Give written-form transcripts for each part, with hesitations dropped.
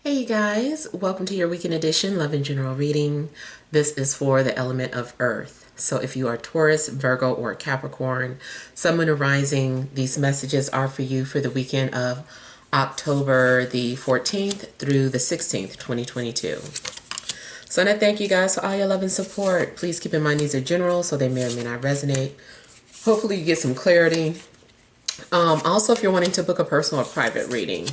Hey you guys, welcome to your weekend edition Love and General reading. This is for the element of Earth. So if you are Taurus, Virgo, or Capricorn, Sun, Moon, or Rising, these messages are for you for the weekend of October the 14th through the 16th, 2022. So I want to thank you guys for all your love and support. Please keep in mind these are general, so they may or may not resonate. Hopefully you get some clarity. Also, if you're wanting to book a personal or private reading,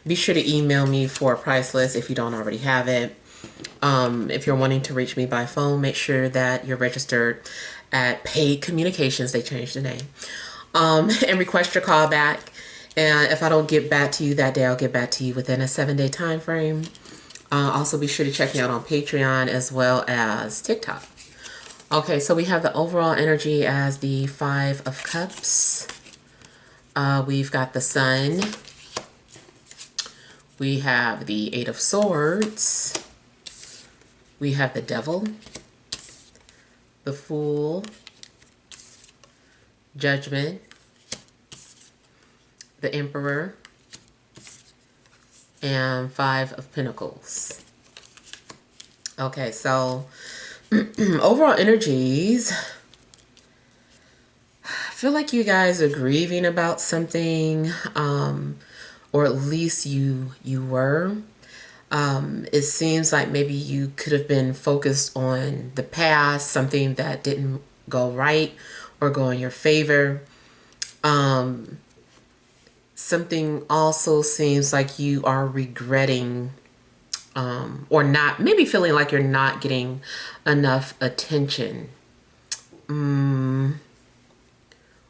be sure to email me for a price list if you don't already have it. If you're wanting to reach me by phone, make sure that you're registered at Paid Communications. They changed the name. And request your call back. And if I don't get back to you that day, I'll get back to you within a 7-day time frame. Also, be sure to check me out on Patreon as well as TikTok. Okay, so we have the overall energy as the Five of Cups. We've got the Sun. We have the Eight of Swords. We have the Devil, the Fool, Judgment, the Emperor, and Five of Pentacles. Okay, so overall energies. I feel like you guys are grieving about something, or at least you were. It seems like maybe you could have been focused on the past, something that didn't go right or go in your favor. Something also seems like you are regretting, or not, maybe feeling like you're not getting enough attention.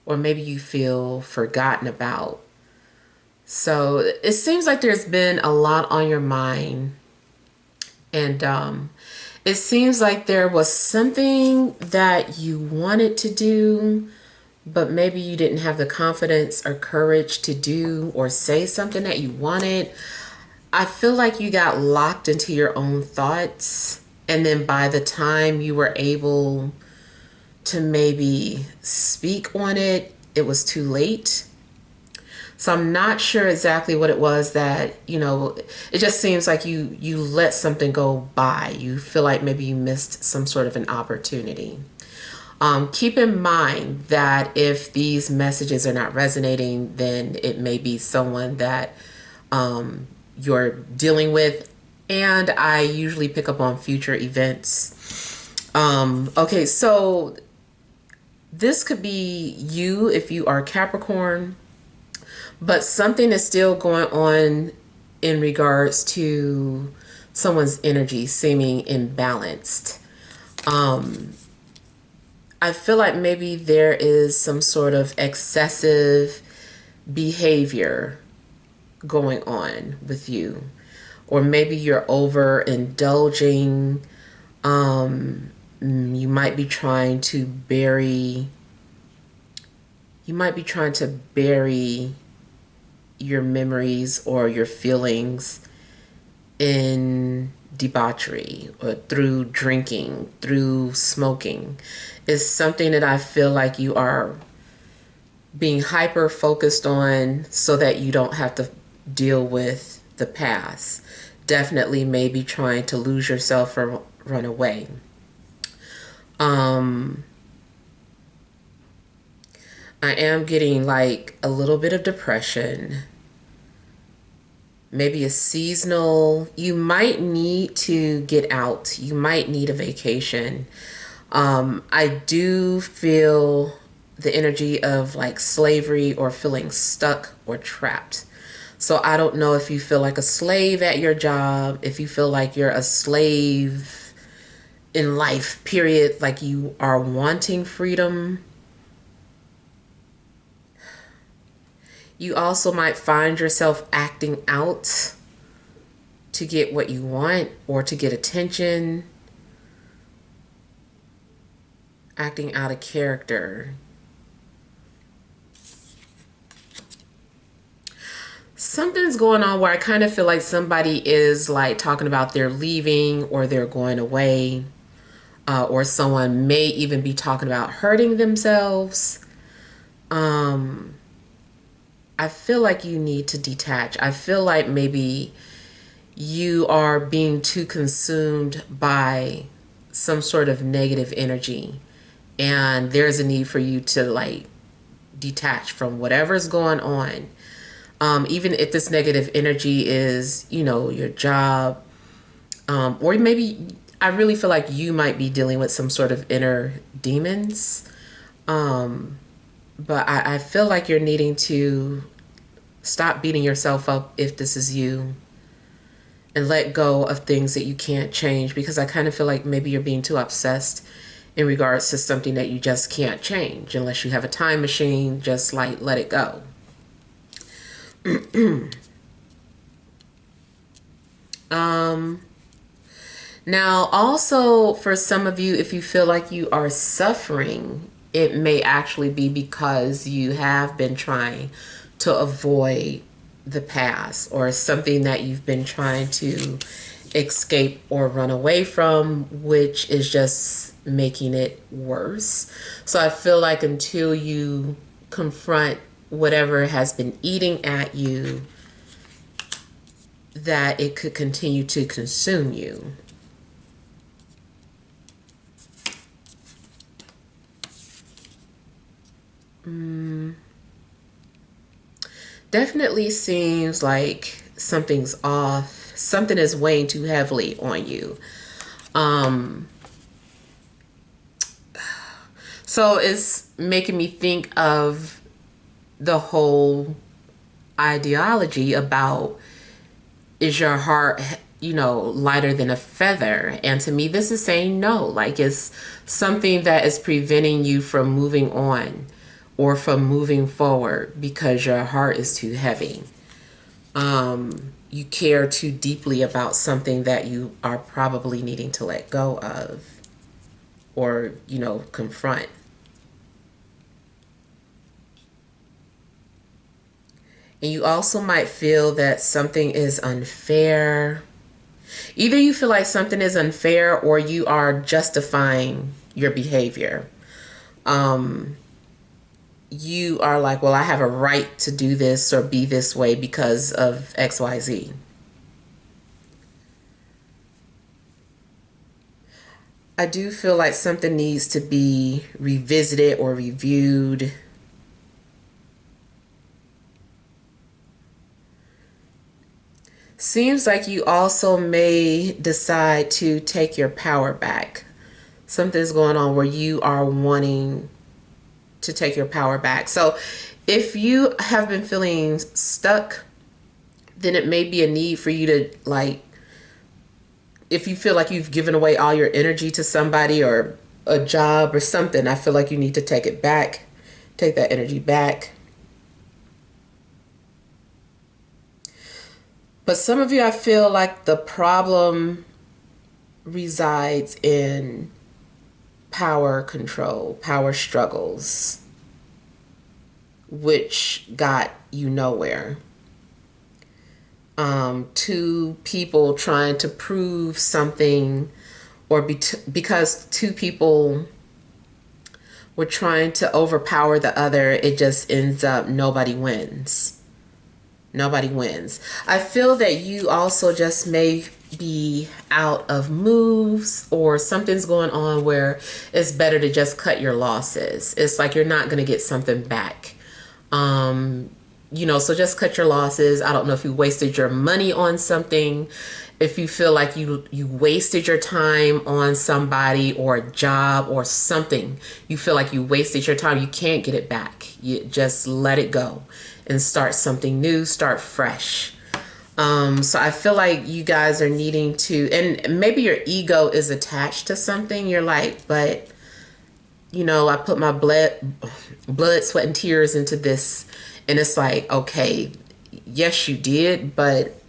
Or maybe you feel forgotten about. So it seems like there's been a lot on your mind. And it seems like there was something that you wanted to do, but maybe you didn't have the confidence or courage to do or say something that you wanted. I feel like you got locked into your own thoughts. And then by the time you were able to maybe speak on it, it was too late. So I'm not sure exactly what it was that, it just seems like you let something go by. You feel like maybe you missed some sort of an opportunity. Keep in mind that if these messages are not resonating, then it may be someone that you're dealing with. And I usually pick up on future events. Okay, so this could be you if you are Capricorn, but something is still going on in regards to someone's energy seeming imbalanced. I feel like maybe there is some sort of excessive behavior going on with you, or maybe you're overindulging. You might be trying to bury your memories or your feelings in debauchery, or through drinking, through smoking. It's something that I feel like you are being hyper focused on so that you don't have to deal with the past. Definitely maybe trying to lose yourself or run away. I am getting like a little bit of depression. Maybe a seasonal. You might need to get out. You might need a vacation. I do feel the energy of like slavery or feeling stuck or trapped. So I don't know if you feel like a slave at your job, if you feel like you're a slave in life, period, like you are wanting freedom. You also might find yourself acting out to get what you want or to get attention. Acting out of character. Something's going on where I kind of feel like somebody is like talking about they're leaving or they're going away. Or someone may even be talking about hurting themselves. I feel like you need to detach. I feel like maybe you are being too consumed by some sort of negative energy, and there's a need for you to like detach from whatever's going on. Even if this negative energy is, you know, your job, or maybe I really feel like you might be dealing with some sort of inner demons. But I feel like you're needing to stop beating yourself up if this is you, and let go of things that you can't change, because I kind of feel like maybe you're being too obsessed in regards to something that you just can't change. Unless you have a time machine, just like let it go. Now, also for some of you, if you feel like you are suffering, it may actually be because you have been trying to avoid the past, or something that you've been trying to escape or run away from, which is just making it worse. So I feel like until you confront whatever has been eating at you, that it could continue to consume you. Definitely seems like something's off. Something is weighing too heavily on you. So it's making me think of the whole ideology about, is your heart, you know, lighter than a feather? And to me, this is saying no. Like, it's something that is preventing you from moving on or from moving forward because your heart is too heavy. You care too deeply about something that you are probably needing to let go of, or, you know, confront. And you also might feel that something is unfair. Either you feel like something is unfair, or you are justifying your behavior. You are like, well, I have a right to do this or be this way because of XYZ. I do feel like something needs to be revisited or reviewed. Seems like you also may decide to take your power back. Something's going on where you are wanting to take your power back. So if you have been feeling stuck, then it may be a need for you to, like, if you feel like you've given away all your energy to somebody or a job or something, I feel like you need to take it back, take that energy back. But some of you, I feel like the problem resides in power control, power struggles, which got you nowhere. Two people trying to prove something, or because two people were trying to overpower the other, it just ends up nobody wins. Nobody wins. I feel that you also just may be out of moves, or something's going on where it's better to just cut your losses. It's like you're not going to get something back. You know, so just cut your losses. I don't know if you wasted your money on something. If you feel like you wasted your time on somebody or a job or something, you feel like you wasted your time, you can't get it back. You just let it go and start something new, start fresh. So I feel like you guys are needing to, and maybe your ego is attached to something. You're like, but, you know, I put my blood, sweat, and tears into this. And it's like, okay, yes, you did, but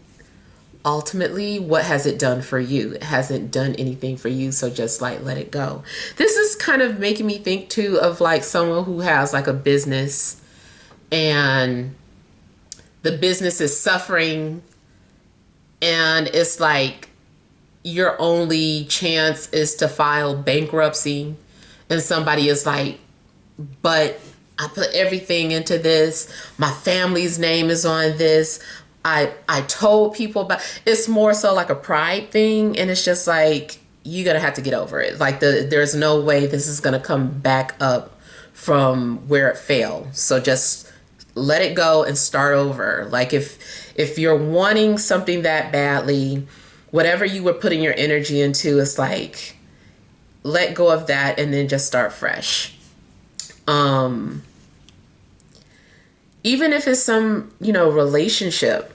ultimately, what has it done for you? It hasn't done anything for you, so just like let it go. This is kind of making me think too of like someone who has like a business, and the business is suffering, and it's like your only chance is to file bankruptcy, and somebody is like, but I put everything into this. My family's name is on this. I told people about. It's more so like a pride thing, and it's just like you're gonna have to get over it. Like there's no way this is gonna come back up from where it fell. So just let it go and start over. Like if you're wanting something that badly, whatever you were putting your energy into, it's like let go of that and then just start fresh. Um, Even if it's some, relationship,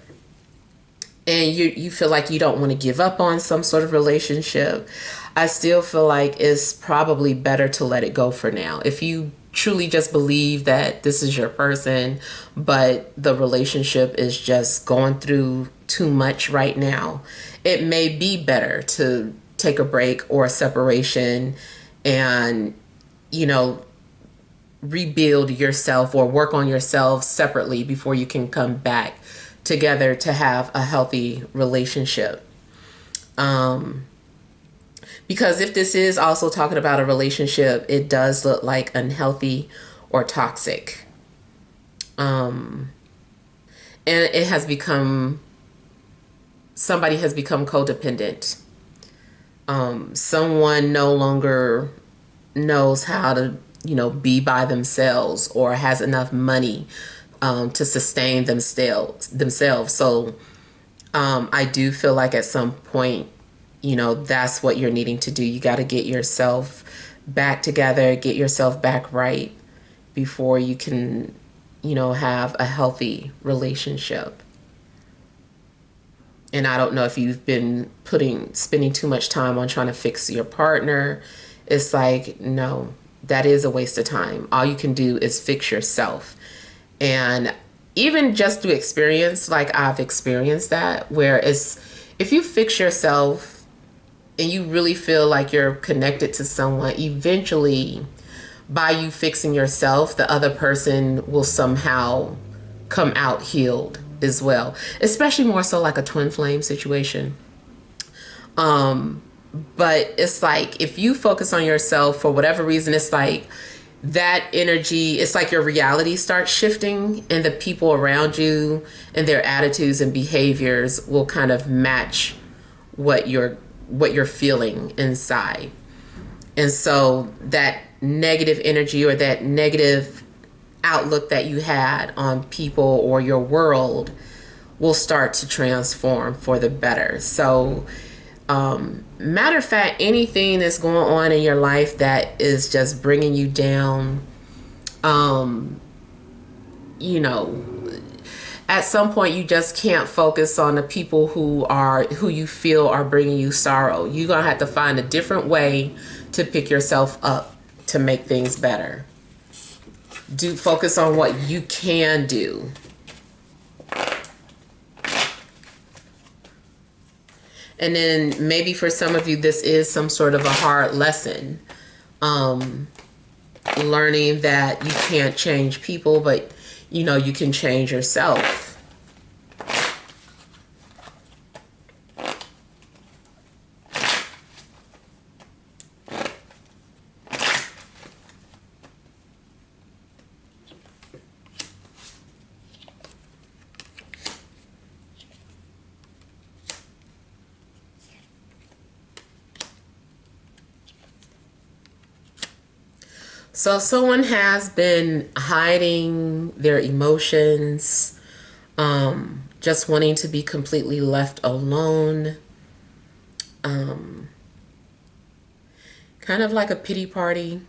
and you feel like you don't want to give up on some sort of relationship, I still feel like it's probably better to let it go for now. If you truly just believe that this is your person, but the relationship is just going through too much right now, it may be better to take a break or a separation and, you know, rebuild yourself or work on yourself separately before you can come back together to have a healthy relationship. Because if this is also talking about a relationship, it does look like unhealthy or toxic. And it has become, somebody has become codependent. Someone no longer knows how to, be by themselves or has enough money to sustain themselves. So I do feel like at some point, that's what you're needing to do. You got to get yourself back together, get yourself back right before you can, have a healthy relationship. And I don't know if you've been spending too much time on trying to fix your partner. It's like, no, that is a waste of time. All you can do is fix yourself. And even just through experience, like I've experienced that, where if you fix yourself and you really feel like you're connected to someone, eventually by you fixing yourself, the other person will somehow come out healed as well. Especially more so like a twin flame situation. But it's like if you focus on yourself for whatever reason, it's like that energy, it's like your reality starts shifting and the people around you and their attitudes and behaviors will kind of match what you're feeling inside. And so that negative energy or that negative outlook that you had on people or your world will start to transform for the better. So matter of fact, anything that's going on in your life that is just bringing you down, at some point you just can't focus on the people who you feel are bringing you sorrow. You're gonna have to find a different way to pick yourself up to make things better. Focus on what you can do. And then maybe for some of you, this is some sort of a hard lesson. Learning that you can't change people, but you can change yourself. So someone has been hiding their emotions, just wanting to be completely left alone. Kind of like a pity party.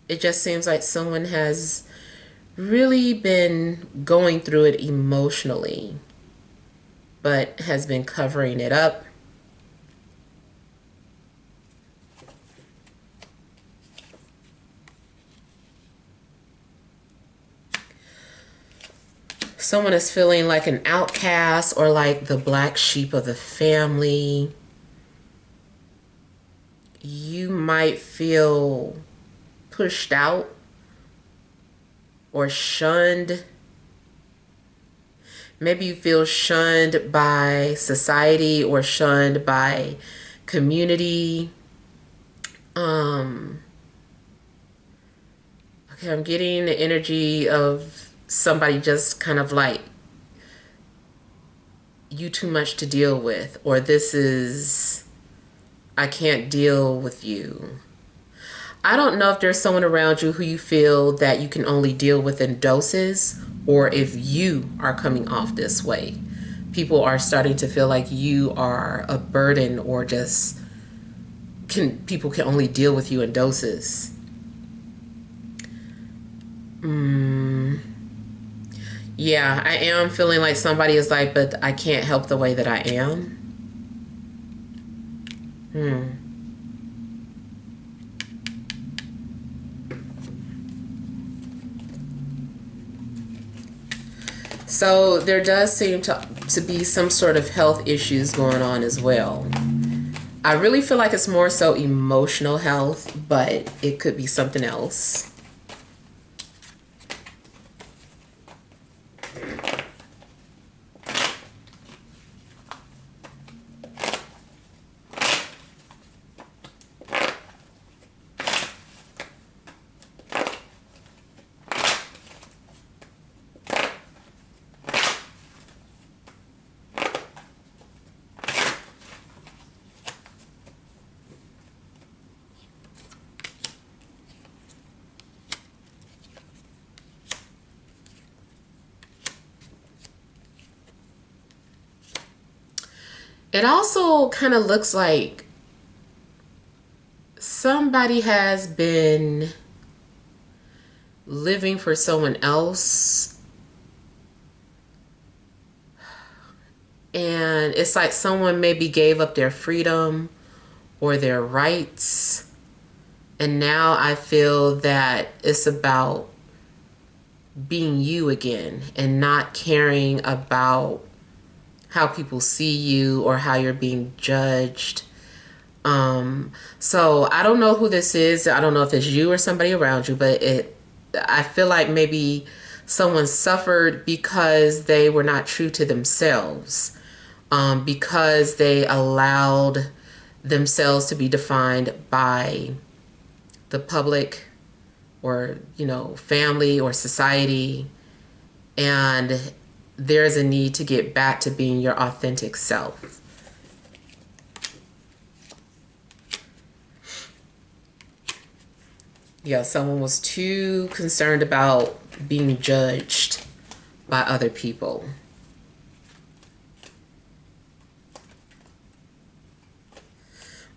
It just seems like someone has really been going through it emotionally, but has been covering it up. Someone is feeling like an outcast or like the black sheep of the family. You might feel pushed out or shunned. Maybe you feel shunned by society or shunned by community. Okay, Okay, I'm getting the energy of somebody just kind of like, you too much to deal with, or this is, I can't deal with you. I don't know if there's someone around you who you feel that you can only deal with in doses, or if you are coming off this way. People are starting to feel like you are a burden, or just people can only deal with you in doses. Yeah, I am feeling like somebody is like, but I can't help the way that I am. So there does seem to be some sort of health issues going on as well. I really feel like it's more so emotional health, but it could be something else. It also kind of looks like somebody has been living for someone else, and it's like someone maybe gave up their freedom or their rights, and now I feel that it's about being you again and not caring about how people see you or how you're being judged. So I don't know who this is. I don't know if it's you or somebody around you, but I feel like maybe someone suffered because they were not true to themselves, because they allowed themselves to be defined by the public, or, family or society. And there's a need to get back to being your authentic self. Yeah, someone was too concerned about being judged by other people.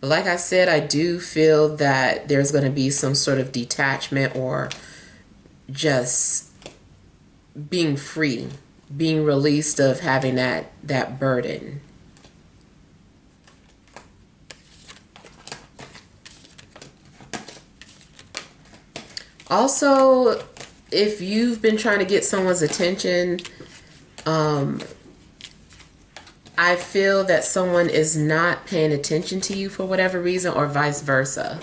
But like I said, I do feel that there's going to be some sort of detachment, or just being free, being released of having that burden. Also, if you've been trying to get someone's attention, I feel that someone is not paying attention to you for whatever reason, or vice versa.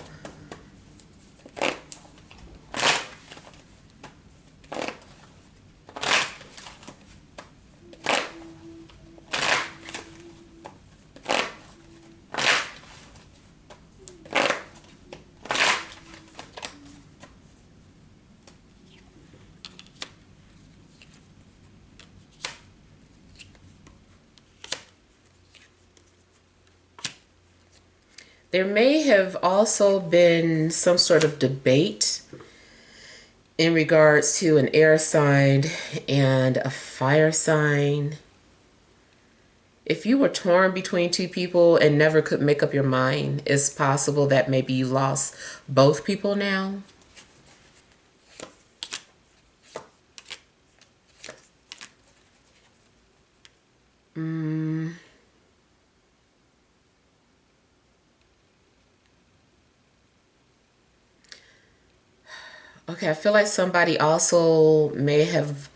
There may have also been some sort of debate in regards to an air sign and a fire sign. If you were torn between two people and never could make up your mind, it's possible that maybe you lost both people now. Okay, I feel like somebody also may have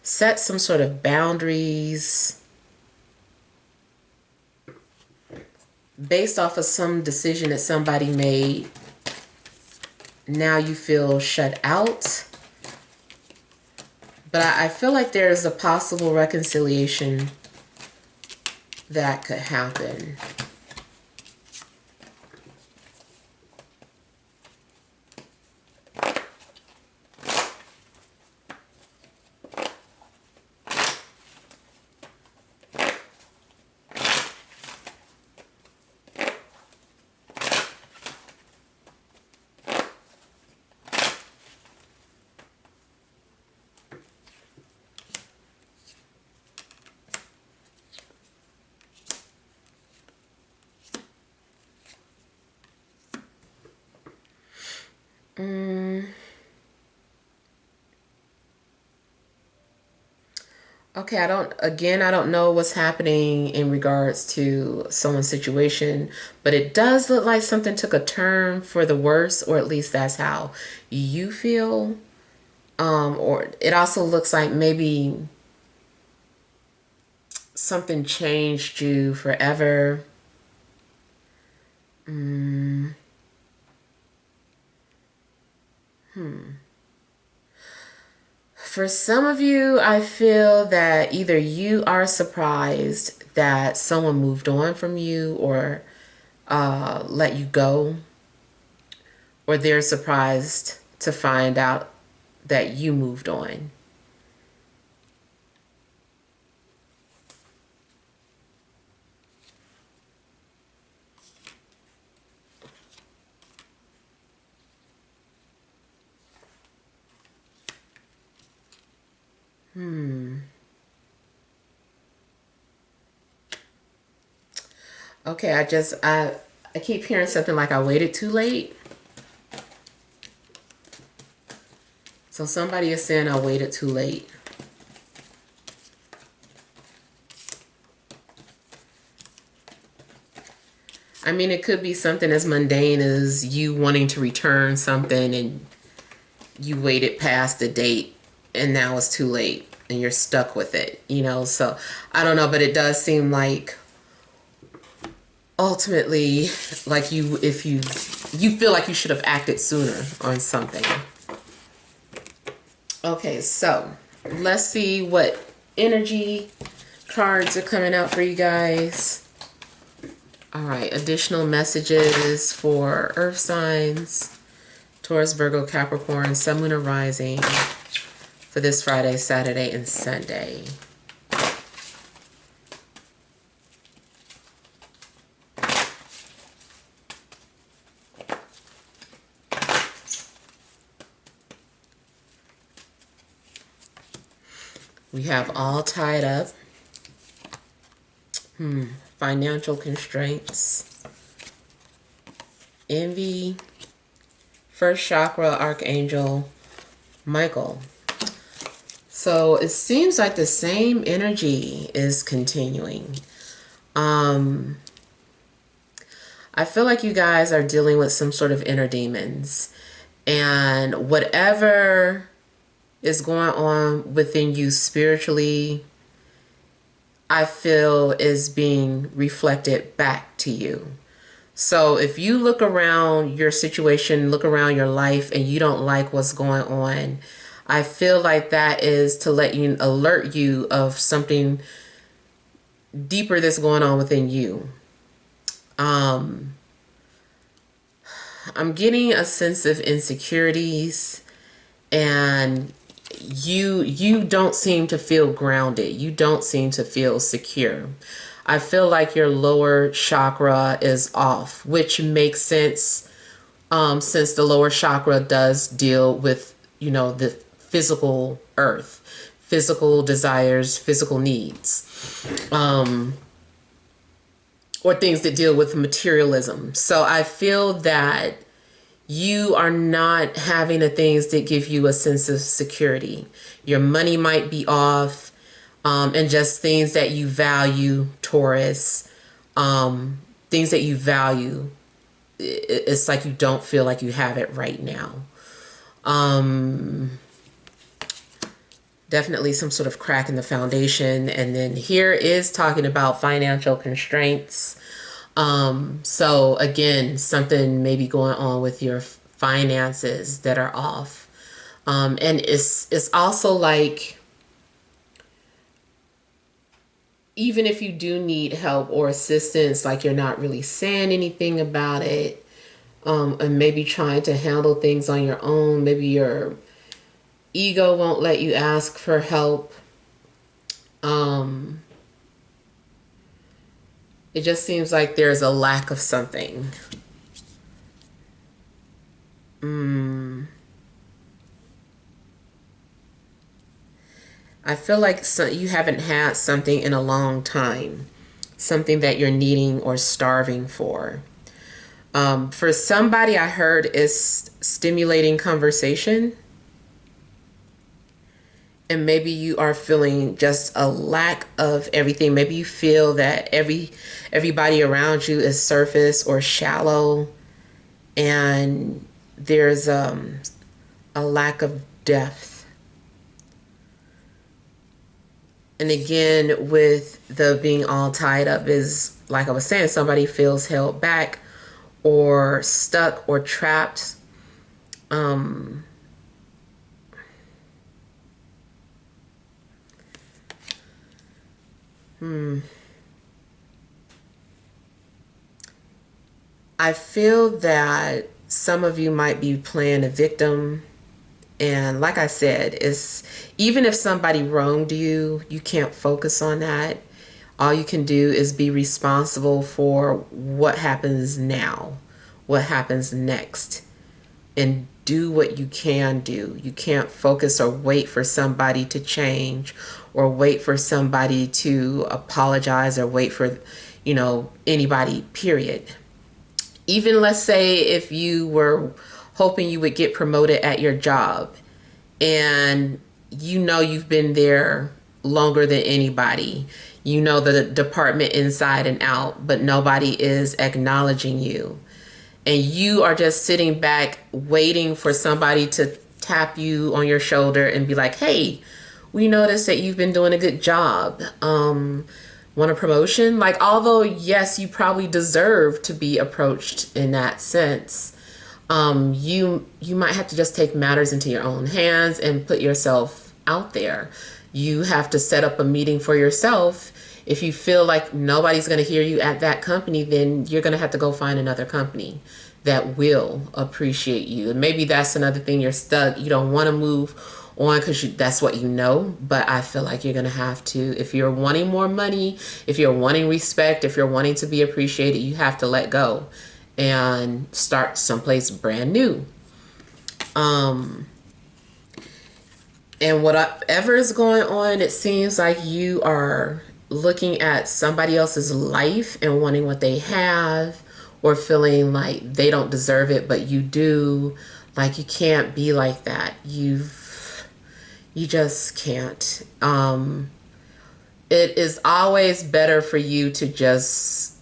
set some sort of boundaries based off of some decision that somebody made. Now you feel shut out. But I feel like there's a possible reconciliation that could happen. Okay, I don't know what's happening in regards to someone's situation, but it does look like something took a turn for the worse, or at least that's how you feel. Or it also looks like maybe something changed you forever. Mm, For some of you, I feel that either you are surprised that someone moved on from you or let you go, or they're surprised to find out that you moved on. Okay, I keep hearing something like I waited too late. So somebody is saying I waited too late. I mean, it could be something as mundane as you wanting to return something and you waited past the date and now it's too late and you're stuck with it, you know? So I don't know, but it does seem like ultimately, like you feel like you should have acted sooner on something. Okay, so let's see what energy cards are coming out for you guys. All right, additional messages for earth signs, Taurus, Virgo, Capricorn, Sun, Moon, or Rising for this Friday, Saturday, and Sunday. We have all tied up. Financial constraints. Envy. First chakra, Archangel Michael. So it seems like the same energy is continuing. I feel like you guys are dealing with some sort of inner demons. And whatever is going on within you spiritually, I feel is being reflected back to you. So if you look around your situation, look around your life, and you don't like what's going on, I feel like that is to let you alert you of something deeper that's going on within you. I'm getting a sense of insecurities, and you don't seem to feel grounded. You don't seem to feel secure. I feel like your lower chakra is off, which makes sense, since the lower chakra does deal with, you know, the physical earth, physical desires, physical needs, or things that deal with materialism. So I feel that you are not having the things that give you a sense of security. Your money might be off, and just things that you value, Taurus, things that you value, it's like you don't feel like you have it right now. Definitely some sort of crack in the foundation. And then here is talking about financial constraints. So again, something maybe going on with your finances that are off. And it's also like, even if you do need help or assistance, like you're not really saying anything about it, and maybe trying to handle things on your own. Maybe your ego won't let you ask for help. It just seems like there's a lack of something. I feel like you haven't had something in a long time, something that you're needing or starving for. For somebody, I heard is stimulating conversation. And maybe you are feeling just a lack of everything. Maybe you feel that everybody around you is surface or shallow, and there's a lack of depth. And again, with the being all tied up is, like I was saying, somebody feels held back or stuck or trapped. Um, I feel that some of you might be playing a victim. And like I said, it's even if somebody wronged you, you can't focus on that. All you can do is be responsible for what happens now, what happens next, and do what you can do. You can't focus or wait for somebody to change or wait for somebody to apologize or wait for, anybody, period. Even let's say if you were hoping you would get promoted at your job and you've been there longer than anybody. You know the department inside and out, but nobody is acknowledging you. And you are just sitting back waiting for somebody to tap you on your shoulder and be like, hey, we noticed that you've been doing a good job. Want a promotion? Like, although, yes, you probably deserve to be approached in that sense. You might have to just take matters into your own hands and put yourself out there. You have to set up a meeting for yourself. If you feel like nobody's going to hear you at that company, then you're going to have to go find another company that will appreciate you. And maybe that's another thing, you're stuck. You don't want to move on because that's what you know. But I feel like you're going to have to, if you're wanting more money, if you're wanting respect, if you're wanting to be appreciated, you have to let go and start someplace brand new. And whatever is going on, it seems like you are looking at somebody else's life and wanting what they have, or feeling like they don't deserve it, but you do. Like, you can't be like that. You just can't. It is always better for you to just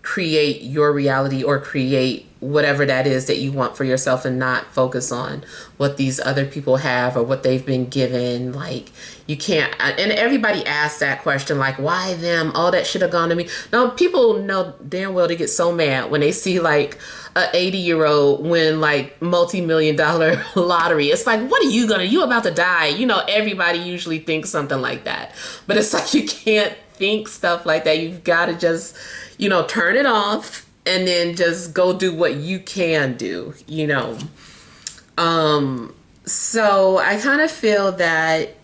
create your reality or create whatever that is that you want for yourself and not focus on what these other people have or what they've been given. Like, you can't, and everybody asks that question, like, why them? All that should have gone to me. No, people know damn well they get so mad when they see like a 80-year-old win like multi-million-dollar lottery. It's like, what are you about to die? Everybody usually thinks something like that, but it's like, you can't think stuff like that. You've got to just, turn it off and then just go do what you can do, So I kind of feel that,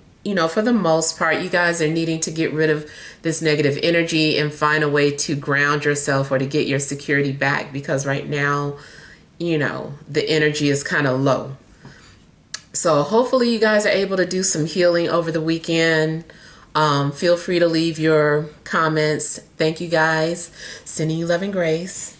for the most part, you guys are needing to get rid of this negative energy and find a way to ground yourself or to get your security back, because right now, the energy is kind of low. So hopefully you guys are able to do some healing over the weekend. Feel free to leave your comments. Thank you guys. Sending you love and grace.